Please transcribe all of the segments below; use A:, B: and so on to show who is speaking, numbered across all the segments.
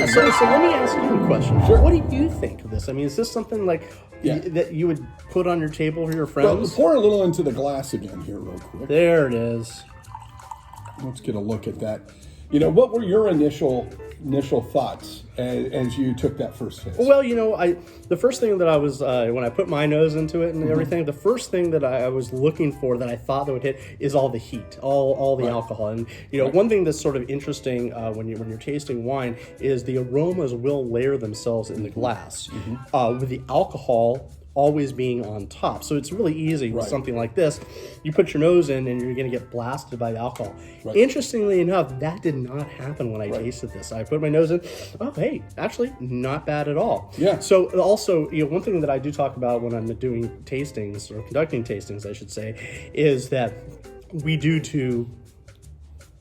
A: Yeah, so let me ask you a question.
B: Sure.
A: What do you think of this? I mean, is this something like that you would put on your table for your
B: Well,
A: friends?
B: pour a little into the glass again here real quick.
A: There it is.
B: Let's get a look at that. You know, what were your initial thoughts as you took that first taste?
A: Well, the first thing that I was when I put my nose into it and everything, the first thing that I was looking for that I thought that would hit is all the heat, all the alcohol, and one thing that's sort of interesting when you're tasting wine is the aromas will layer themselves in the glass with the alcohol always being on top. So it's really easy with something like this. You put your nose in and you're going to get blasted by the alcohol. Right. Interestingly enough, that did not happen when I tasted this. I put my nose in. Oh, hey, actually not bad at all.
B: Yeah.
A: So also, one thing that I do talk about when I'm doing tastings or conducting tastings, I should say, is that we do to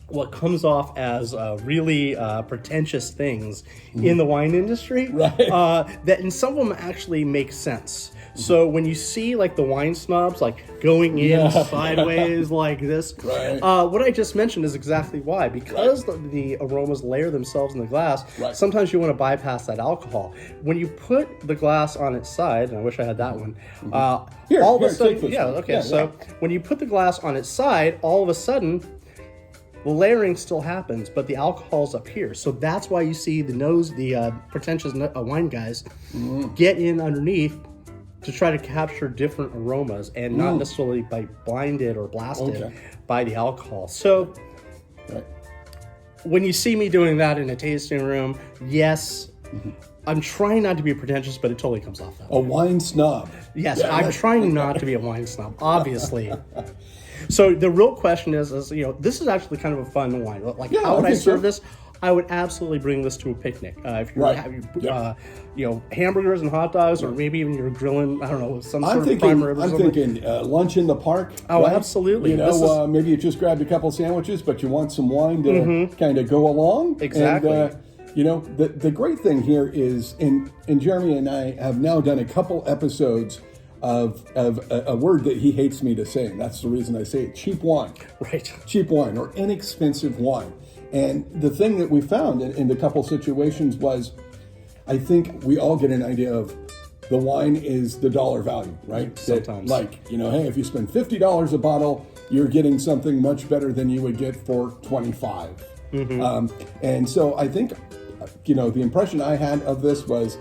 A: what comes off as really pretentious things in the wine industry, that and some of them actually make sense. So when you see like the wine snobs like going in sideways like this, what I just mentioned is exactly why. Because the aromas layer themselves in the glass, sometimes you want to bypass that alcohol. When you put the glass on its side, and I wish I had that one, all of a sudden, so when you put the glass on its side, all of a sudden, the layering still happens, but the alcohol's up here. So that's why you see the pretentious wine guys get in underneath to try to capture different aromas and not necessarily by blinded or blasted by the alcohol. So when you see me doing that in a tasting room, yes, I'm trying not to be pretentious, but it totally comes off that way.
B: A wine snob.
A: Yes, I'm trying not to be a wine snob, obviously. So the real question is, this is actually kind of a fun wine. Like, how would I serve this? I would absolutely bring this to a picnic. If you're having, hamburgers and hot dogs, or maybe even you're grilling, I don't know, some sort of prime rib or something.
B: I'm thinking lunch in the park.
A: Oh, absolutely.
B: Maybe you just grabbed a couple sandwiches, but you want some wine to kind of go along.
A: Exactly.
B: And, the great thing here is, and Jeremy and I have now done a couple episodes of a word that he hates me to say, and that's the reason I say it: cheap wine.
A: Right.
B: Cheap wine or inexpensive wine. And the thing that we found in the couple situations was, I think we all get an idea of the wine is the dollar value, right?
A: Sometimes.
B: Hey, if you spend $50 a bottle, you're getting something much better than you would get for $25. And so I think, the impression I had of this was,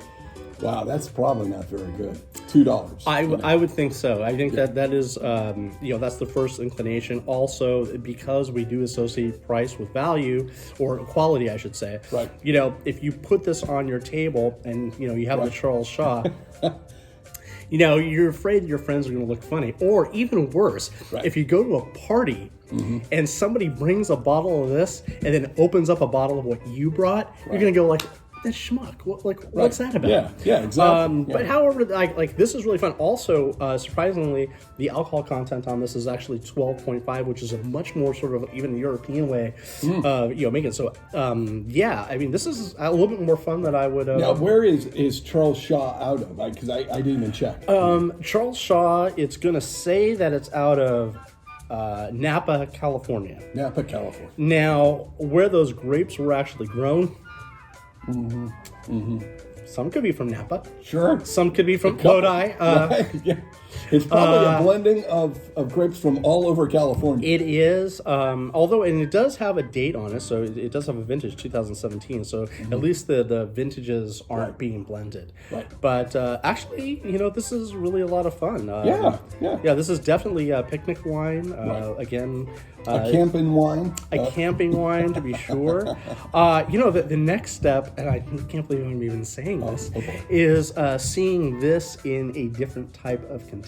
B: wow, that's probably not very good. $2.
A: I would think so. I think that is, that's the first inclination. Also, because we do associate price with value, or quality, I should say.
B: Right.
A: If you put this on your table and, you have the Charles Shaw, you're afraid your friends are going to look funny. Or even worse, if you go to a party and somebody brings a bottle of this and then opens up a bottle of what you brought, you're going to go like, that schmuck. What's that about?
B: Yeah, exactly.
A: But however, this is really fun. Also, surprisingly, the alcohol content on this is actually 12.5, which is a much more sort of even European way of making it. So, this is a little bit more fun than I would.
B: Now, where is Charles Shaw out of? Because I didn't even check.
A: Charles Shaw, it's going to say that it's out of Napa, California.
B: Napa, California.
A: Now, where those grapes were actually grown. Some could be from Napa. Sure. Some could be from Lodi.
B: It's probably a blending of grapes from all over California.
A: It is, although, and it does have a date on it, so it does have a vintage, 2017, so at least the vintages aren't being blended.
B: Right.
A: But actually, this is really a lot of fun. Yeah, this is definitely a picnic wine. Again,
B: a camping wine.
A: A camping wine, to be sure. The next step, and I can't believe I'm even saying this, is seeing this in a different type of container.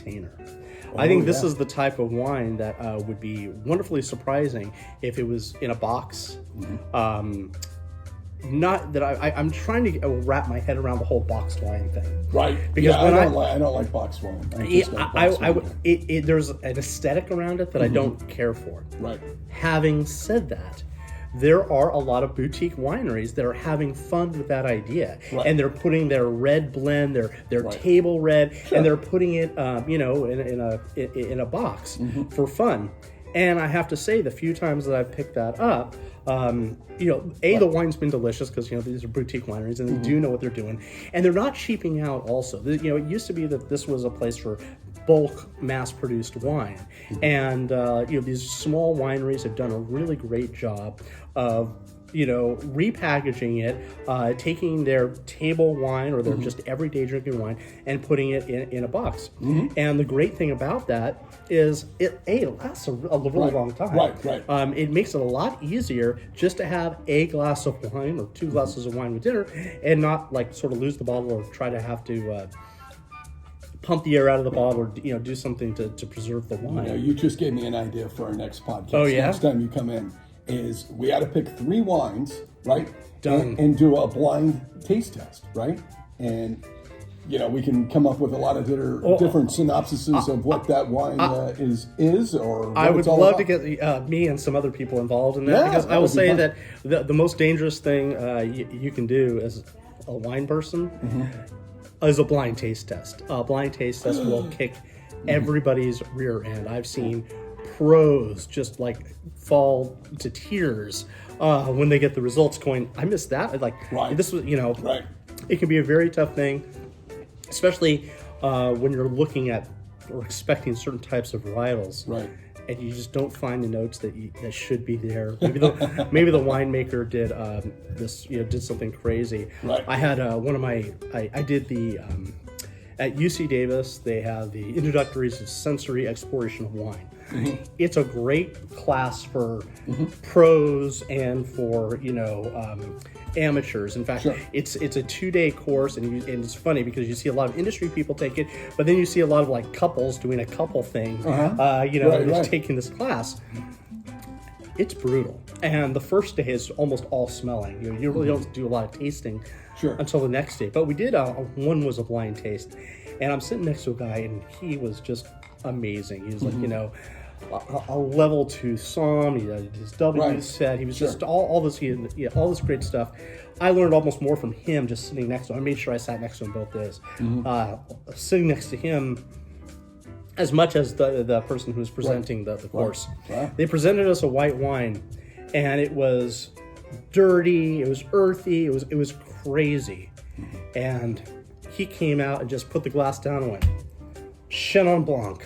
A: I think this is the type of wine that would be wonderfully surprising if it was in a box. Not that I'm trying to wrap my head around the whole boxed wine thing.
B: Right. Because I don't like boxed wine.
A: There's an aesthetic around it that I don't care for.
B: Right.
A: Having said that, there are a lot of boutique wineries that are having fun with that idea, and they're putting their red blend, their table red, and they're putting it, in a box for fun. And I have to say, the few times that I've picked that up, the wine's been delicious because, these are boutique wineries and they do know what they're doing. And they're not cheaping out also. It used to be that this was a place for bulk mass-produced wine. And, these small wineries have done a really great job of repackaging it, taking their table wine or their just everyday drinking wine and putting it in a box. And the great thing about that is it lasts a really long time.
B: Right.
A: It makes it a lot easier just to have a glass of wine or 2 glasses of wine with dinner and not like sort of lose the bottle or try to have to pump the air out of the bottle or do something to preserve the wine.
B: You just gave me an idea for our next podcast.
A: Oh, yeah?
B: Next time you come in. Is we ought to pick 3 wines, right?
A: Done.
B: And do a blind taste test, right? And we can come up with a lot of different synopsises of what that wine is or what
A: I would
B: it's all
A: love
B: about.
A: to get me and some other people involved in that
B: Yeah,
A: because
B: that
A: I will
B: would be
A: say
B: fun.
A: that the most dangerous thing you can do as a wine person is a blind taste test. A blind taste test will kick everybody's rear end. I've seen pros just like fall to tears when they get the results going, I missed that. This was,
B: Right.
A: It can be a very tough thing, especially when you're looking at or expecting certain types of varietals.
B: Right.
A: And you just don't find the notes that should be there. Maybe the winemaker did did something crazy.
B: Right.
A: I had I did the at UC Davis. They have the Introductories to Sensory Exploration of Wine. It's a great class for pros and for amateurs. In fact, it's a 2-day course, and it's funny because you see a lot of industry people take it, but then you see a lot of like couples doing a couple thing, just taking this class. It's brutal, and the first day is almost all smelling. You really don't do a lot of tasting until the next day. But we did one was a blind taste, and I'm sitting next to a guy, and he was just amazing. He was like a level 2 som. He had his W set. He was just all this great stuff. I learned almost more from him just sitting next to him. I made sure I sat next to him both days. Sitting next to him, as much as the person who was presenting the course. They presented us a white wine, and it was dirty, it was earthy, it was crazy. And he came out and just put the glass down and went, Chenin Blanc.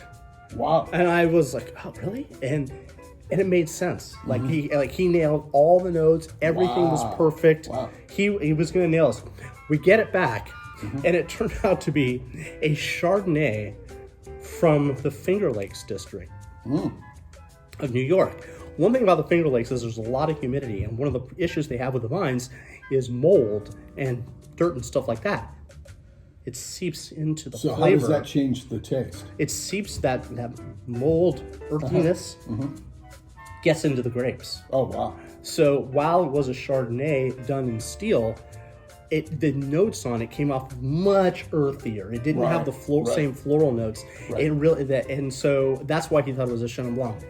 B: Wow.
A: And I was like, oh, really? And it made sense. Like he nailed all the notes. Everything was perfect.
B: Wow.
A: He was going to nail us. We get it back, and it turned out to be a Chardonnay from the Finger Lakes district of New York. One thing about the Finger Lakes is there's a lot of humidity, and one of the issues they have with the vines is mold and dirt and stuff like that. It seeps into the flavor.
B: So how does that change the taste?
A: It seeps that mold earthiness gets into the grapes.
B: Oh, wow.
A: So while it was a Chardonnay done in steel, the notes on it came off much earthier. It didn't have the same floral notes. It really and so that's why he thought it was a Chenin Blanc.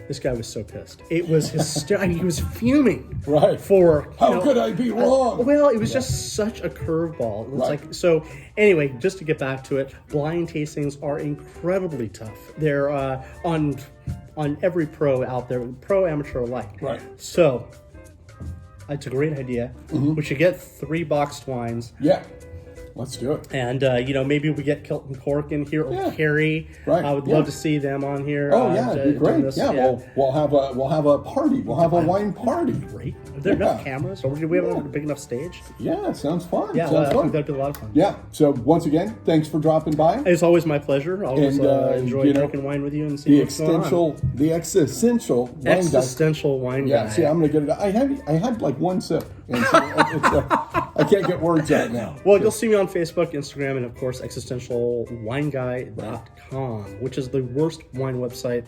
A: This guy was so pissed. It was hysterical. He was fuming. For
B: how could I be wrong?
A: Well, it was just such a curveball. It's like so. Anyway, just to get back to it, blind tastings are incredibly tough. They're on every pro out there, pro amateur alike. So it's a great idea. We should get 3 boxed wines.
B: Yeah. Let's do it.
A: And, maybe we get Kilton Cork in here or Carrie. I would love to see them on here.
B: Oh, yeah, it'd be great. We'll have a party. We'll have a wine party.
A: Great. Are there enough cameras? Or do we have a big enough stage?
B: Yeah, it sounds fun.
A: Yeah, I think that'd be a lot of fun.
B: Yeah. So once again, thanks for dropping by.
A: It's always my pleasure. I always enjoy drinking wine with you and seeing what's going on.
B: The existential wine guy.
A: Yeah,
B: see, I'm going to get it. I had like one sip. And so I can't get words out now.
A: Well, you'll see me on Facebook, Instagram, and of course, existentialwineguy.com, which is the worst wine website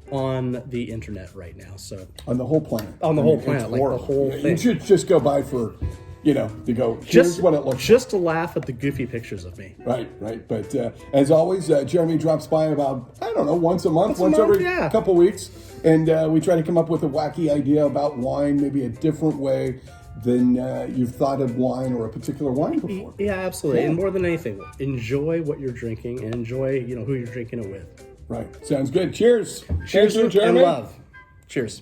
A: on the internet right now. So
B: on the whole planet.
A: On the whole planet, like the whole thing.
B: You should just go by for, to go, here's what it looks like.
A: Just to laugh at the goofy pictures of me.
B: Right. But as always, Jeremy drops by about, once a month, once every couple weeks. And we try to come up with a wacky idea about wine, maybe a different way than you've thought of wine or a particular wine before.
A: Yeah, absolutely. And more than anything, enjoy what you're drinking and enjoy, who you're drinking it with.
B: Right. Sounds good. Cheers.
A: Cheers
B: Thank you,
A: and
B: Jeremy.
A: love. Cheers.